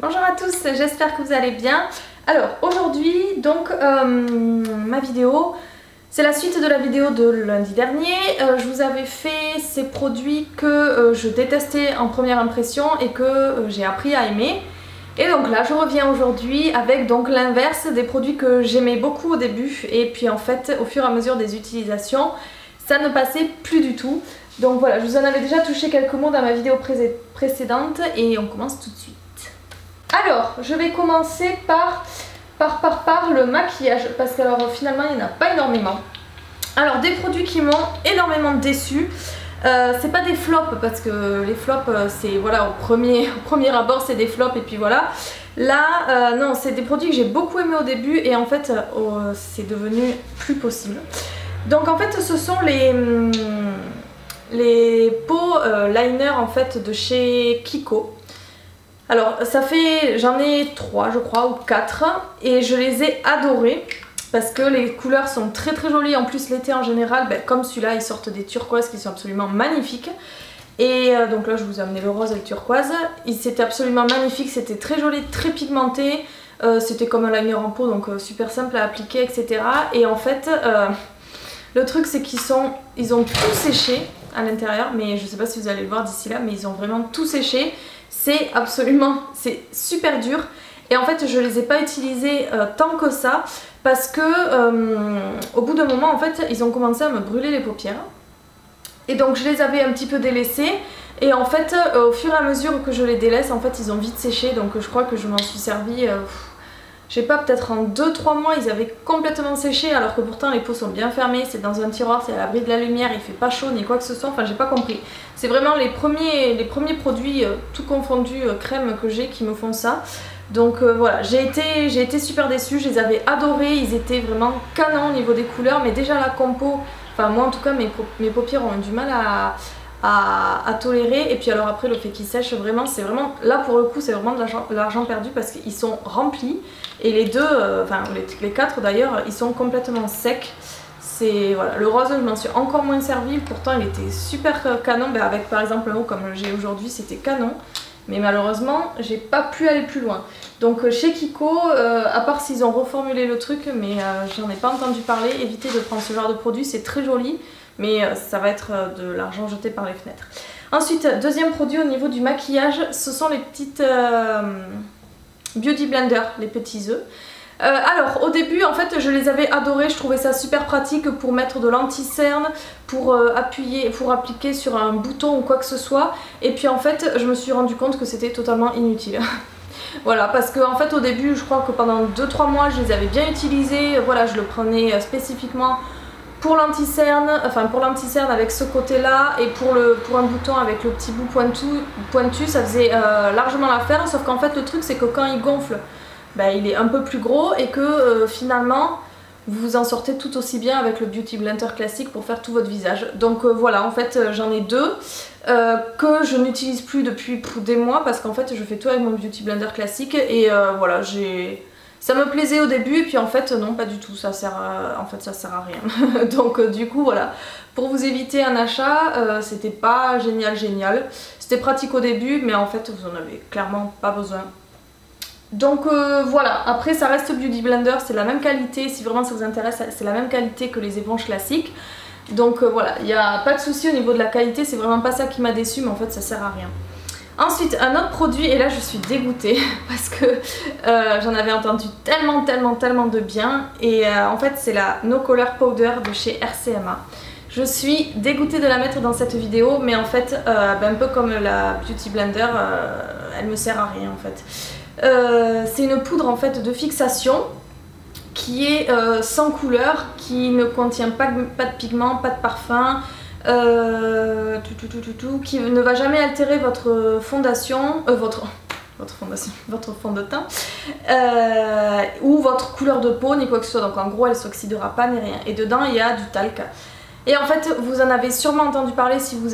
Bonjour à tous, j'espère que vous allez bien. Alors aujourd'hui donc ma vidéo, c'est la suite de la vidéo de lundi dernier. Je vous avais fait ces produits que je détestais en première impression et que j'ai appris à aimer. Et donc là je reviens aujourd'hui avec donc l'inverse des produits que j'aimais beaucoup au début et puis en fait au fur et à mesure des utilisations ça ne passait plus du tout. Donc voilà, je vous en avais déjà touché quelques mots dans ma vidéo précédente et on commence tout de suite. Alors, je vais commencer par le maquillage parce que alors finalement il n'y en a pas énormément. Alors des produits qui m'ont énormément déçue. C'est pas des flops parce que les flops c'est voilà au premier abord c'est des flops et puis voilà. Là non, c'est des produits que j'ai beaucoup aimé au début et en fait c'est devenu plus possible. Donc en fait ce sont les pots liner en fait de chez Kiko. Alors ça fait, j'en ai 3 je crois ou 4 et je les ai adorés parce que les couleurs sont très très jolies. En plus l'été en général, comme celui-là ils sortent des turquoises qui sont absolument magnifiques. Et donc là je vous ai amené le rose et le turquoise. C'était absolument magnifique, c'était très joli, très pigmenté. C'était comme un liner en pot donc super simple à appliquer etc. Et en fait le truc c'est ils ont tout séché à l'intérieur. Mais je sais pas si vous allez le voir d'ici là, mais ils ont vraiment tout séché. C'est super dur et en fait je les ai pas utilisés tant que ça parce que au bout d'un moment en fait ils ont commencé à me brûler les paupières et donc je les avais un petit peu délaissés et en fait au fur et à mesure que je les délaisse en fait ils ont vite séché donc je crois que je m'en suis servi je sais pas, peut-être en 2-3 mois ils avaient complètement séché alors que pourtant les pots sont bien fermés, c'est dans un tiroir, c'est à l'abri de la lumière, il fait pas chaud ni quoi que ce soit, enfin j'ai pas compris. C'est vraiment les premiers produits tout confondus crème que j'ai qui me font ça. Donc voilà, j'ai été super déçue, je les avais adorés, ils étaient vraiment canons au niveau des couleurs mais déjà la compo, enfin moi en tout cas mes paupières ont du mal à tolérer et puis alors après le fait qu'ils sèchent vraiment c'est vraiment là pour le coup c'est vraiment de l'argent perdu parce qu'ils sont remplis et les deux, enfin les 4 d'ailleurs ils sont complètement secs. C'est voilà, le rose je m'en suis encore moins servi, pourtant il était super canon, avec par exemple le haut comme j'ai aujourd'hui c'était canon mais malheureusement j'ai pas pu aller plus loin. Donc chez Kiko, à part s'ils ont reformulé le truc mais j'en ai pas entendu parler, évitez de prendre ce genre de produit, c'est très joli mais ça va être de l'argent jeté par les fenêtres. Ensuite, deuxième produit au niveau du maquillage, ce sont les petites Beauty Blender, les petits œufs. Alors au début en fait je les avais adorés, je trouvais ça super pratique pour mettre de l'anti-cerne, pour appliquer sur un bouton ou quoi que ce soit et puis en fait je me suis rendu compte que c'était totalement inutile. Voilà, parce que en fait au début je crois que pendant 2-3 mois je les avais bien utilisés, voilà je le prenais spécifiquement pour l'anti-cerne, enfin pour l'anti-cerne avec ce côté là et pour un bouton avec le petit bout pointu ça faisait largement l'affaire, sauf qu'en fait le truc c'est que quand il gonfle il est un peu plus gros et que finalement vous vous en sortez tout aussi bien avec le Beauty Blender classique pour faire tout votre visage. Donc voilà, en fait j'en ai 2 que je n'utilise plus depuis des mois parce qu'en fait je fais tout avec mon Beauty Blender classique et voilà, ça me plaisait au début et puis en fait non pas du tout, ça sert à rien. Donc du coup voilà, pour vous éviter un achat, c'était pas génial. C'était pratique au début mais en fait vous en avez clairement pas besoin. Donc voilà, après ça reste Beauty Blender, c'est la même qualité, si vraiment ça vous intéresse, c'est la même qualité que les éponges classiques. Donc voilà, il n'y a pas de souci au niveau de la qualité, c'est vraiment pas ça qui m'a déçue mais en fait ça sert à rien. Ensuite un autre produit et là je suis dégoûtée parce que j'en avais entendu tellement de bien et en fait c'est la No Color Powder de chez RCMA. Je suis dégoûtée de la mettre dans cette vidéo mais en fait un peu comme la Beauty Blender elle me sert à rien en fait. C'est une poudre en fait de fixation qui est sans couleur, qui ne contient pas de pigment, pas de parfum, qui ne va jamais altérer votre fondation, votre fond de teint ou votre couleur de peau ni quoi que ce soit, donc en gros elle s'oxydera pas ni rien et dedans il y a du talc. Et en fait vous en avez sûrement entendu parler si vous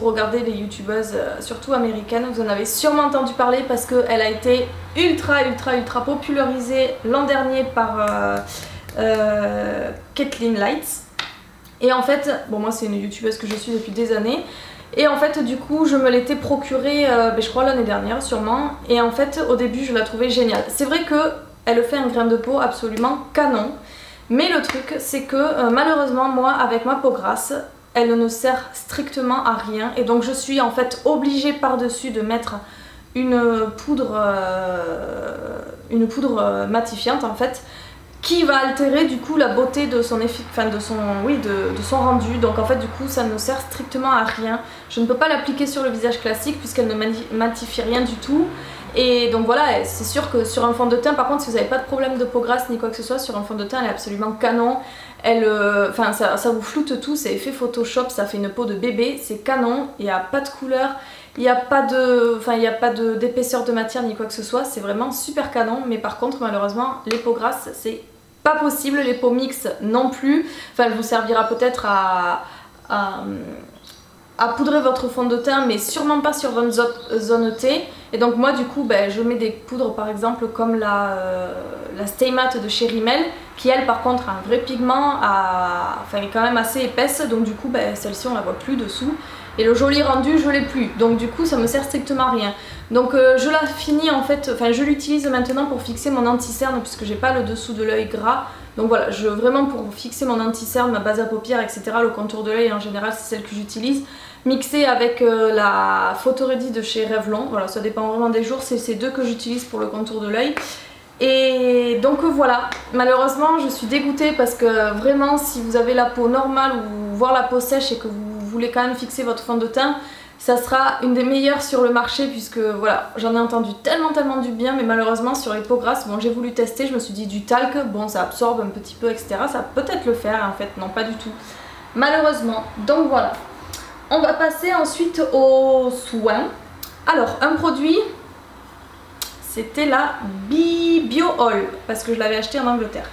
regardez les youtubeuses surtout américaines, vous en avez sûrement entendu parler parce qu'elle a été ultra popularisée l'an dernier par Kathleen Lights. Et en fait, bon moi c'est une youtubeuse que je suis depuis des années Et en fait du coup je me l'étais procurée je crois l'année dernière sûrement, et en fait au début je la trouvais géniale. C'est vrai que elle fait un grain de peau absolument canon, mais le truc c'est que malheureusement moi avec ma peau grasse elle ne sert strictement à rien, et donc je suis en fait obligée par dessus de mettre une poudre matifiante en fait, qui va altérer du coup la beauté de son effet, enfin de son rendu. Donc en fait du coup ça ne sert strictement à rien. Je ne peux pas l'appliquer sur le visage classique puisqu'elle ne matifie rien du tout. Et donc voilà, c'est sûr que sur un fond de teint, par contre si vous n'avez pas de problème de peau grasse ni quoi que ce soit, sur un fond de teint elle est absolument canon. Elle, ça vous floute tout, c'est effet Photoshop, ça fait une peau de bébé, c'est canon, il n'y a pas de couleur, il n'y a pas d'épaisseur de matière ni quoi que ce soit, c'est vraiment super canon. Mais par contre malheureusement les peaux grasses c'est pas possible, les peaux mixtes non plus. Enfin elle vous servira peut-être à poudrer votre fond de teint, mais sûrement pas sur votre zone T. Et donc moi du coup je mets des poudres par exemple comme la Stay Matte de chez Rimmel, qui elle par contre a un vrai pigment, est quand même assez épaisse, donc du coup celle-ci on la voit plus dessous. Et le joli rendu je l'ai plus, donc du coup ça me sert strictement à rien. Donc je la finis en fait, je l'utilise maintenant pour fixer mon anti-cerne puisque j'ai pas le dessous de l'œil gras. Donc voilà, vraiment pour fixer mon anti-cerne, ma base à paupières, etc. Le contour de l'œil en général c'est celle que j'utilise. Mixée avec la Photo Ready de chez Revlon, voilà, ça dépend vraiment des jours, c'est ces deux que j'utilise pour le contour de l'œil. Et donc voilà, malheureusement je suis dégoûtée parce que vraiment si vous avez la peau normale ou voire la peau sèche et que vous voulez quand même fixer votre fond de teint, ça sera une des meilleures sur le marché, puisque voilà, j'en ai entendu tellement du bien. Mais malheureusement sur les peaux grasses, bon j'ai voulu tester, je me suis dit du talc, bon ça absorbe un petit peu etc, ça peut peut-être le faire, en fait non pas du tout malheureusement. Donc voilà, on va passer ensuite aux soins. Alors un produit, c'était la Bio Oil, parce que je l'avais acheté en Angleterre.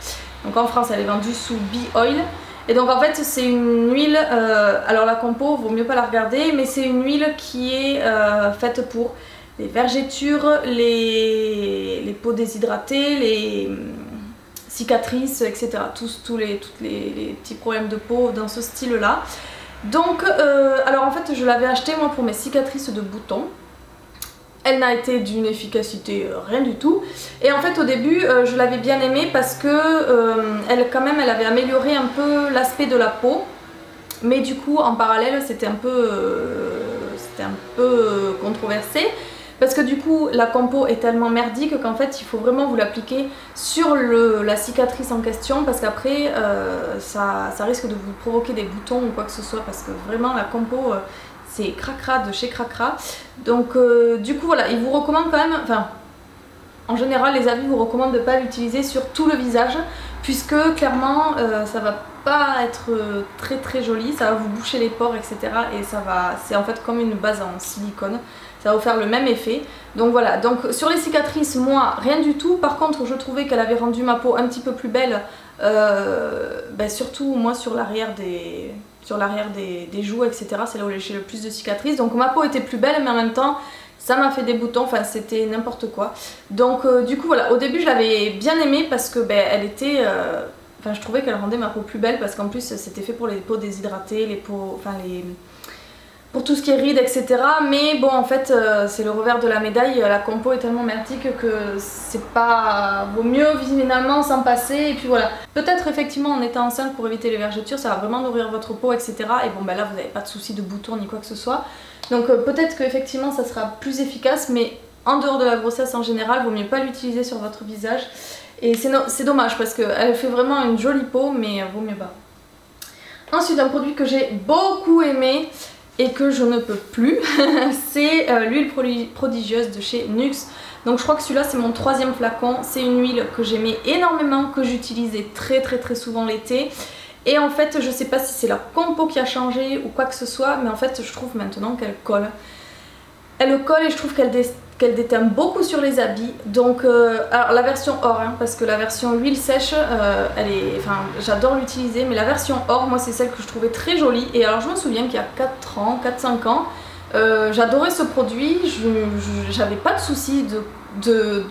Donc en France elle est vendue sous Bee Oil. Et donc en fait c'est une huile, alors la compo vaut mieux pas la regarder, mais c'est une huile qui est faite pour les vergetures, les peaux déshydratées, les cicatrices, etc. Tous les petits problèmes de peau dans ce style là. Donc alors en fait je l'avais acheté moi pour mes cicatrices de boutons. Elle n'a été d'une efficacité rien du tout. Et en fait au début je l'avais bien aimée parce que elle avait amélioré un peu l'aspect de la peau. Mais du coup en parallèle c'était un peu controversé. Parce que du coup la compo est tellement merdique qu'en fait il faut vraiment vous l'appliquer sur la cicatrice en question. Parce qu'après ça risque de vous provoquer des boutons ou quoi que ce soit. Parce que vraiment la compo... c'est Cracra de chez Cracra. Donc du coup voilà, il vous recommande quand même, en général les avis vous recommandent de ne pas l'utiliser sur tout le visage, puisque clairement ça va pas être très joli, ça va vous boucher les pores etc. Et c'est en fait comme une base en silicone, ça va vous faire le même effet. Donc voilà, donc sur les cicatrices moi rien du tout. Par contre je trouvais qu'elle avait rendu ma peau un petit peu plus belle, surtout moi sur l'arrière des joues etc, c'est là où j'ai le plus de cicatrices. Donc ma peau était plus belle, mais en même temps ça m'a fait des boutons, c'était n'importe quoi. Donc du coup voilà, au début je l'avais bien aimée parce que elle était... je trouvais qu'elle rendait ma peau plus belle, parce qu'en plus c'était fait pour les peaux déshydratées, les peaux... pour tout ce qui est rides etc. Mais bon en fait c'est le revers de la médaille, la compo est tellement merdique que c'est pas... vaut mieux finalement s'en passer. Et puis voilà, peut-être effectivement en étant enceinte pour éviter les vergetures ça va vraiment nourrir votre peau etc. Et bon là vous n'avez pas de soucis de boutons ni quoi que ce soit. Donc peut-être qu'effectivement ça sera plus efficace, mais en dehors de la grossesse en général vaut mieux pas l'utiliser sur votre visage. Et c'est dommage parce qu'elle fait vraiment une jolie peau, mais vaut mieux pas. Ensuite un produit que j'ai beaucoup aimé et que je ne peux plus, c'est l'huile prodigieuse de chez Nuxe. Donc je crois que celui-là c'est mon 3e flacon. C'est une huile que j'aimais énormément, que j'utilisais très souvent l'été. Et en fait je sais pas si c'est la compo qui a changé ou quoi que ce soit, mais en fait je trouve maintenant qu'elle colle. Elle colle et je trouve qu'elle déteint beaucoup sur les habits. Donc alors la version or, parce que la version huile sèche j'adore l'utiliser, mais la version or moi c'est celle que je trouvais très jolie. Et alors je me souviens qu'il y a 4-5 ans j'adorais ce produit, j'avais pas de soucis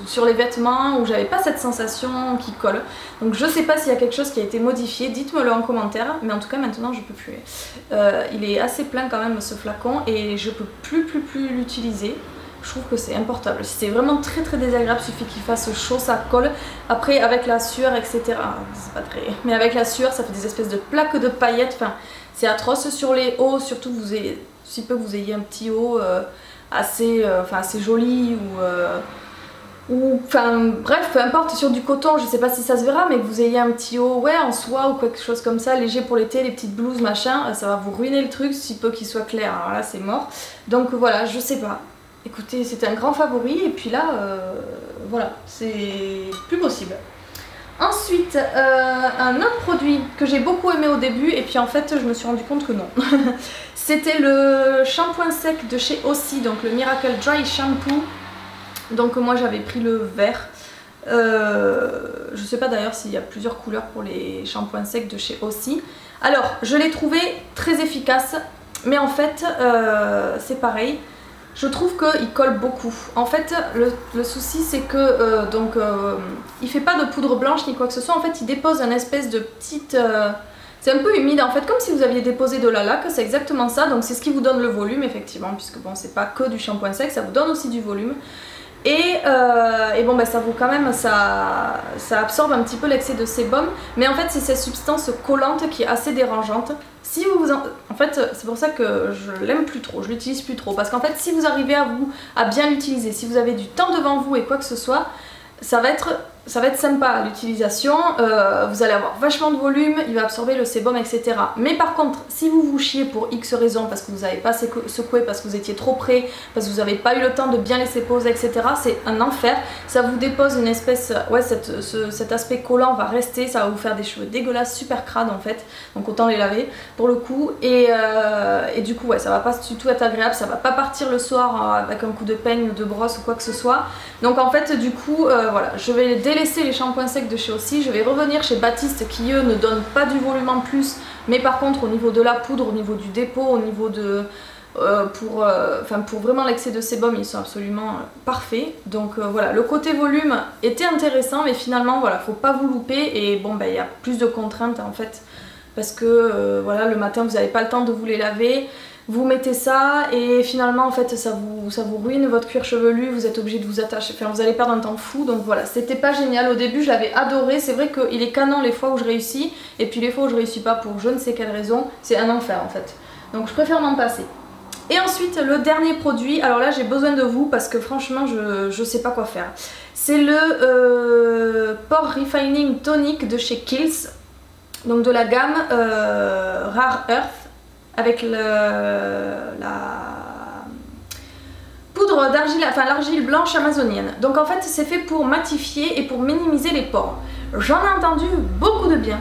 sur les vêtements où j'avais pas cette sensation qui colle. Donc je sais pas s'il y a quelque chose qui a été modifié, dites-moi le en commentaire, mais en tout cas maintenant je peux plus. Il est assez plein quand même ce flacon et je peux plus l'utiliser. Je trouve que c'est importable. Si c'est vraiment très désagréable, il suffit qu'il fasse chaud, ça colle. Après avec la sueur, etc. C'est pas très... Mais avec la sueur, ça fait des espèces de plaques de paillettes. Enfin, c'est atroce sur les hauts, surtout que vous ayez, si peu que vous ayez un petit haut assez joli ou enfin bref, peu importe, sur du coton, je sais pas si ça se verra, mais que vous ayez un petit haut, ouais, en soie ou quelque chose comme ça, léger pour l'été, les petites blouses, machin, ça va vous ruiner le truc, si peu qu'il soit clair, alors là c'est mort. Donc voilà, je sais pas. Écoutez, c'était un grand favori, et puis là, voilà, c'est plus possible. Ensuite, un autre produit que j'ai beaucoup aimé au début, et puis en fait, je me suis rendu compte que non. C'était le shampoing sec de chez Aussie, donc le Miracle Dry Shampoo. Donc moi j'avais pris le vert. Je sais pas d'ailleurs s'il y a plusieurs couleurs pour les shampoings secs de chez Aussie. Alors je l'ai trouvé très efficace, mais en fait c'est pareil. Je trouve qu'il colle beaucoup. En fait le souci c'est que il fait pas de poudre blanche ni quoi que ce soit. En fait il dépose un espèce de petite... c'est un peu humide en fait, comme si vous aviez déposé de la laque, c'est exactement ça. Donc c'est ce qui vous donne le volume effectivement, puisque bon c'est pas que du shampoing sec, ça vous donne aussi du volume. Et bon bah ça vous quand même, ça absorbe un petit peu l'excès de sébum, mais en fait c'est cette substance collante qui est assez dérangeante. Si vous en fait c'est pour ça que je l'aime plus trop, je l'utilise plus trop, parce qu'en fait si vous arrivez à bien l'utiliser, si vous avez du temps devant vous et quoi que ce soit, ça va être sympa l'utilisation, vous allez avoir vachement de volume, il va absorber le sébum, etc. Mais par contre, si vous vous chiez pour X raisons, parce que vous n'avez pas secoué, parce que vous étiez trop près, parce que vous n'avez pas eu le temps de bien laisser poser, etc., c'est un enfer. Ça vous dépose une espèce... Ouais, cet aspect collant va rester, ça va vous faire des cheveux dégueulasses, super crades en fait. Donc autant les laver pour le coup. Et du coup, ouais, ça va pas du tout être agréable, ça va pas partir le soir avec un coup de peigne ou de brosse ou quoi que ce soit. Donc en fait, du coup, voilà, je vais délaisser les shampoings secs de chez Aussie, je vais revenir chez Baptiste qui eux ne donnent pas du volume en plus, mais par contre au niveau de la poudre, au niveau du dépôt, au niveau de... pour vraiment l'excès de sébum, ils sont absolument parfaits. Donc voilà, le côté volume était intéressant, mais finalement voilà, faut pas vous louper. Et bon bah il y a plus de contraintes en fait, parce que voilà, le matin vous n'avez pas le temps de vous les laver. Vous mettez ça et finalement en fait ça vous ruine votre cuir chevelu, vous êtes obligé de vous attacher, enfin vous allez perdre un temps fou. Donc voilà, c'était pas génial au début, je l'avais adoré. C'est vrai qu'il est canon les fois où je réussis, et puis les fois où je réussis pas pour je ne sais quelle raison, c'est un enfer en fait. Donc je préfère m'en passer. Et ensuite le dernier produit, alors là j'ai besoin de vous parce que franchement je sais pas quoi faire. C'est le Pore Refining Tonic de chez Kiehl's, donc de la gamme Rare Earth, avec la poudre d'argile, enfin l'argile blanche amazonienne. Donc en fait c'est fait pour matifier et pour minimiser les pores. J'en ai entendu beaucoup de bien,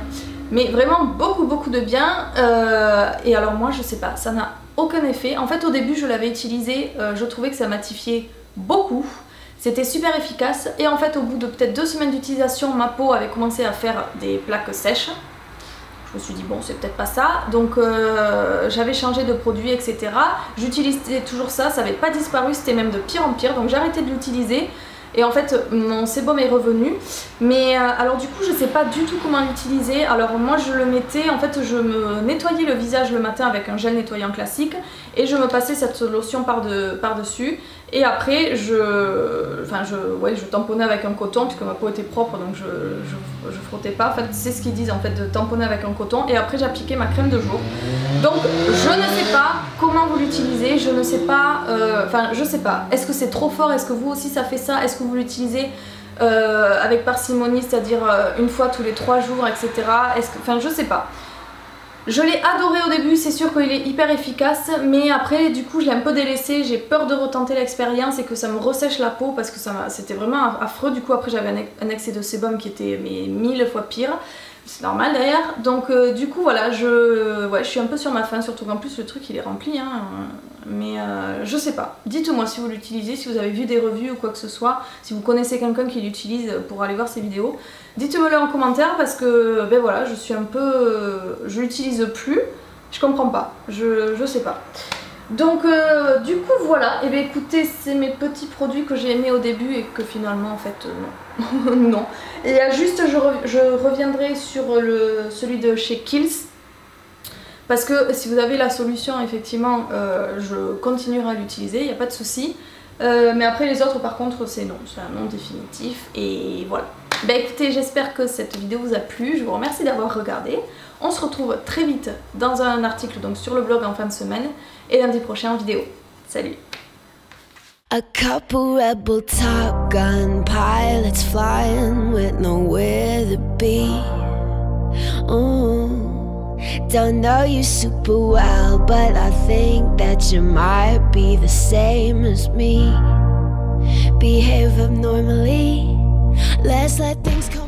mais vraiment beaucoup de bien, et alors moi je sais pas, ça n'a aucun effet. En fait au début je l'avais utilisé, je trouvais que ça matifiait beaucoup, c'était super efficace, et en fait au bout de peut-être 2 semaines d'utilisation, ma peau avait commencé à faire des plaques sèches. Je me suis dit bon c'est peut-être pas ça, donc j'avais changé de produit, etc. J'utilisais toujours ça, ça n'avait pas disparu, c'était même de pire en pire, donc j'ai arrêté de l'utiliser. Et en fait mon sébum est revenu, mais alors du coup je sais pas du tout comment l'utiliser. Alors moi je le mettais, en fait je me nettoyais le visage le matin avec un gel nettoyant classique, et je me passais cette lotion par-dessus, et après je tamponnais avec un coton puisque ma peau était propre, donc je frottais pas. En fait c'est ce qu'ils disent en fait, de tamponner avec un coton, et après j'appliquais ma crème de jour. Donc je ne sais pas comment vous l'utilisez, je ne sais pas, je sais pas, est-ce que c'est trop fort, est-ce que vous aussi ça fait ça, est-ce que vous l'utilisez avec parcimonie, c'est-à-dire une fois tous les 3 jours, etc. Je sais pas. Je l'ai adoré au début, c'est sûr qu'il est hyper efficace, mais après du coup je l'ai un peu délaissé, j'ai peur de retenter l'expérience et que ça me ressèche la peau, parce que c'était vraiment affreux. Du coup après j'avais un excès de sébum qui était 1000 fois pire, c'est normal d'ailleurs. Donc du coup voilà, je suis un peu sur ma faim, surtout qu'en plus le truc il est rempli, hein, mais je sais pas. Dites-moi si vous l'utilisez, si vous avez vu des revues ou quoi que ce soit, si vous connaissez quelqu'un qui l'utilise pour aller voir ses vidéos. Dites-moi-le en commentaire, parce que ben voilà, je suis un peu... je l'utilise plus, je comprends pas, je sais pas. Donc du coup voilà, et bien écoutez, c'est mes petits produits que j'ai aimés au début et que finalement en fait non. Non. Et il y a juste, je reviendrai sur celui de chez Kiehl's. Parce que si vous avez la solution, effectivement, je continuerai à l'utiliser, il n'y a pas de souci. Mais après les autres par contre c'est non, c'est un non définitif et voilà. Bah écoutez, j'espère que cette vidéo vous a plu, je vous remercie d'avoir regardé. On se retrouve très vite dans un article donc sur le blog en fin de semaine et lundi prochain en vidéo. Salut! A couple rebel Top Gun pilots flying with nowhere to be. Don't know you super well, but I think that you might be the same as me. Behave abnormally, let's let things come.